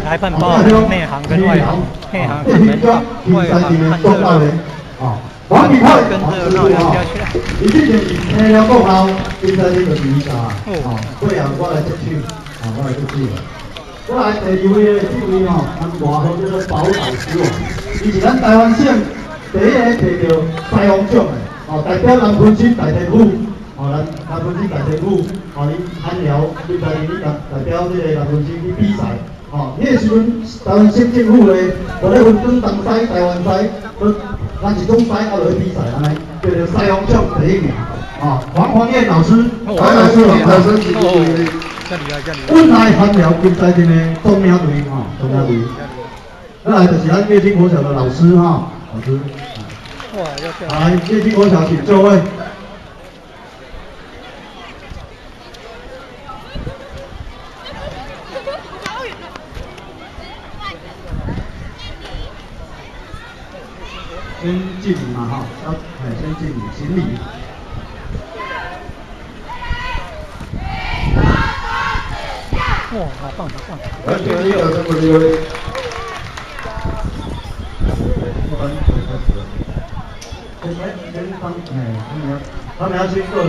裁判包含内行跟外行，内行看门道，外行看热闹。黄比泰跟热闹要飙起来。伊之前听了过后，现在你就是比赛啊。过后我来接手，我来接手。我来第二位的这位吼，咱外号叫做保老师哦，伊是咱台湾省第一个摕到西洋奖的，代表南昆区大地府，咱南昆区大地府，你韩辽，你在你代表这个南昆区去比赛，迄个时阵台湾省政府咧，无咧分东东西、台湾西，咱是中西啊落去比赛安尼，叫做西洋奖第一名，黄燕老师，黄老师，掌声鼓励。本来韩辽竞赛队的中央队，中央队，再来就是咱叶金国小的老师，老师。来，叶金国小请就位。先敬礼嘛，先敬礼，行礼。哇，好棒，好棒！第一个这么厉害。他们要先个人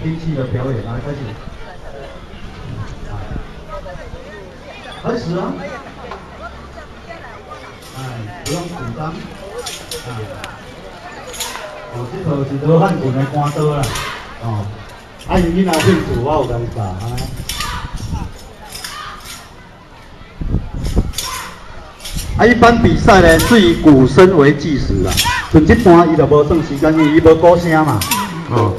兵器的表演，来开始。开始啊！不用紧张。这套是罗汉拳的官刀啦。因囡仔兴趣，我有甲伊教，一般比赛呢是以鼓声为计时啦，像这段伊就无算时间，因为伊无鼓声嘛，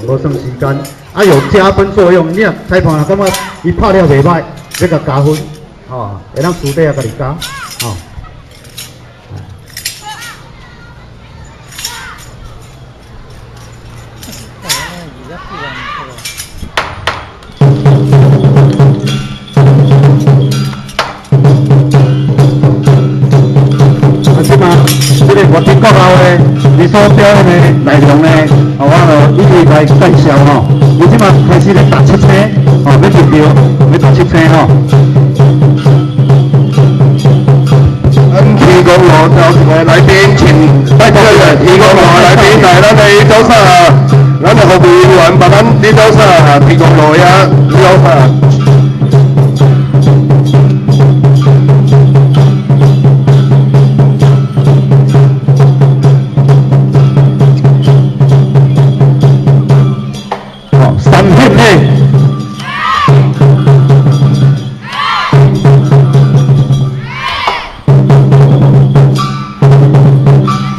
无算时间。有加分作用，你若裁判感觉伊拍了袂歹，要甲加分，会当输底啊，甲你加，我听过后呢，你所表演的内容呢，我就一直来介绍吼。你即马开始咧打七星，要入票，要打七星吼。天公路有来宾，请拜托嘅天公路来宾来咱哋早上，咱哋服务员把咱啲早上天公路呀，早上。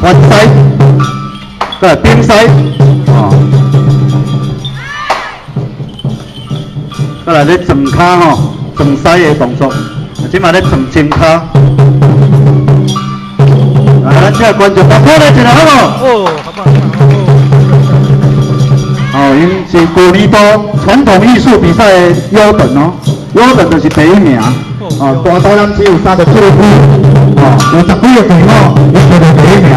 环西，对，边西，再来咧撞骹吼，撞西的动作，即马咧撞前骹。来，咱这观众把鼓来一下好无？好棒，因是古里多传统艺术比赛的优等哦，优等就是第一名。大刀咱只有3个队伍，50几个队伍，你做到第一名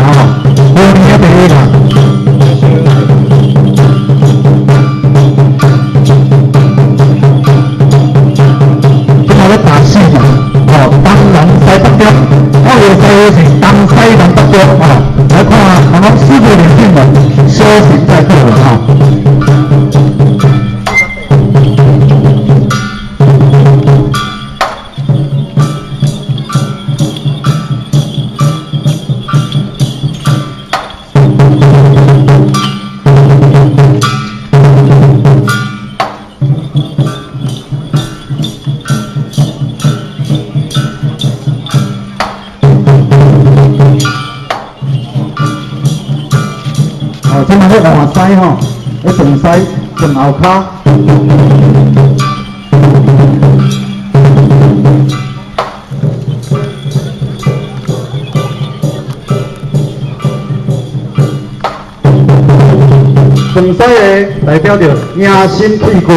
5年第一名。今日咧打4嘛，东南西北中，我有说是东西南北中，来看我们4个连线的休息在课了即马咧换西吼，咧撞西撞后骹。撞西的代表着养心辟谷，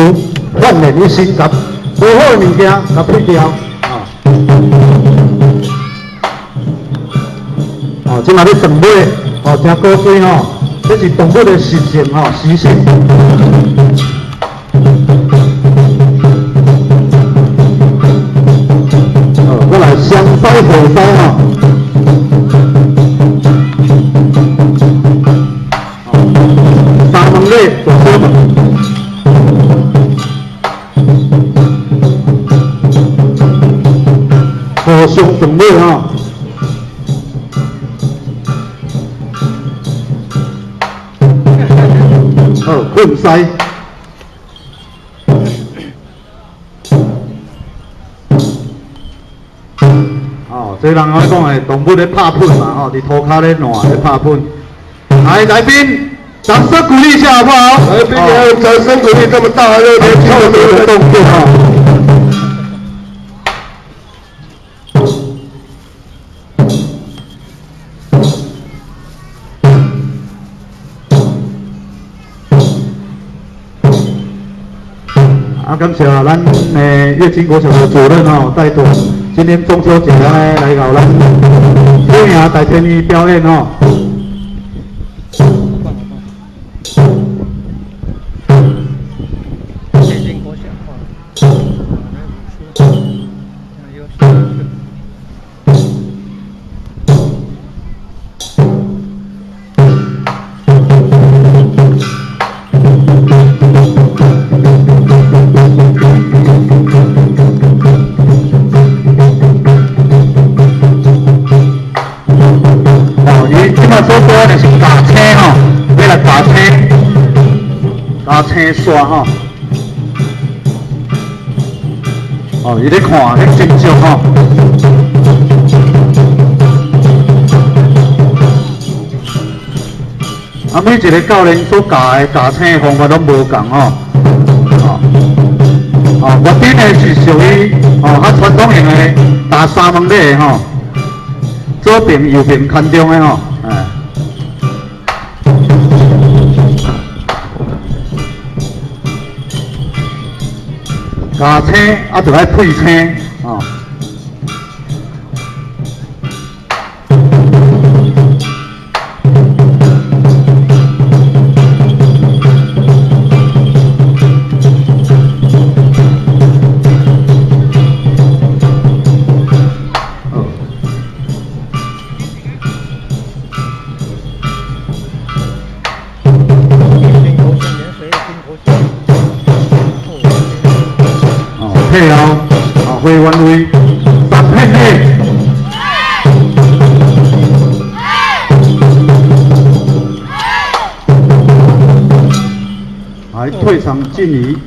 锻炼你心肝，不好的物件甲撇掉。即马咧撞尾，真古锥吼。这是动物的习性习性。是火烧哈。三门类火烧门。火烧准备哈。困西。这人我讲的动物咧拍喷嘛，吼，伫涂骹咧烂咧拍喷。来宾，掌声鼓励一下好不好？来宾，掌声鼓励这么大热天气的动作哈。感谢咱月经国小的主任哦带动。今天中秋节呢，来搞咱优雅在天一表演哦。青刷吼，哦，伊咧看，迄真足吼。每一个教练所教的教青的方法拢无共吼。我顶的是属于较传统型的打三门类吼，左边右边看中的吼，加青就来配青哦。配了回弯位3片内，来退场敬礼。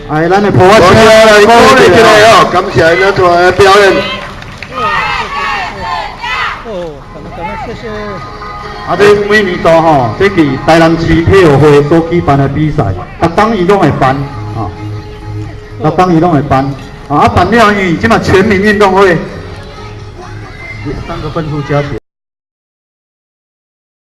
哎，咱的普瓦车来鼓励起来哦，感谢咱出来表演。谢谢。这每年度吼，这是台南市体育会所举办的比赛，当伊拢会办。当伊拢会办，办了伊即嘛全民运动会，3个分数加起来。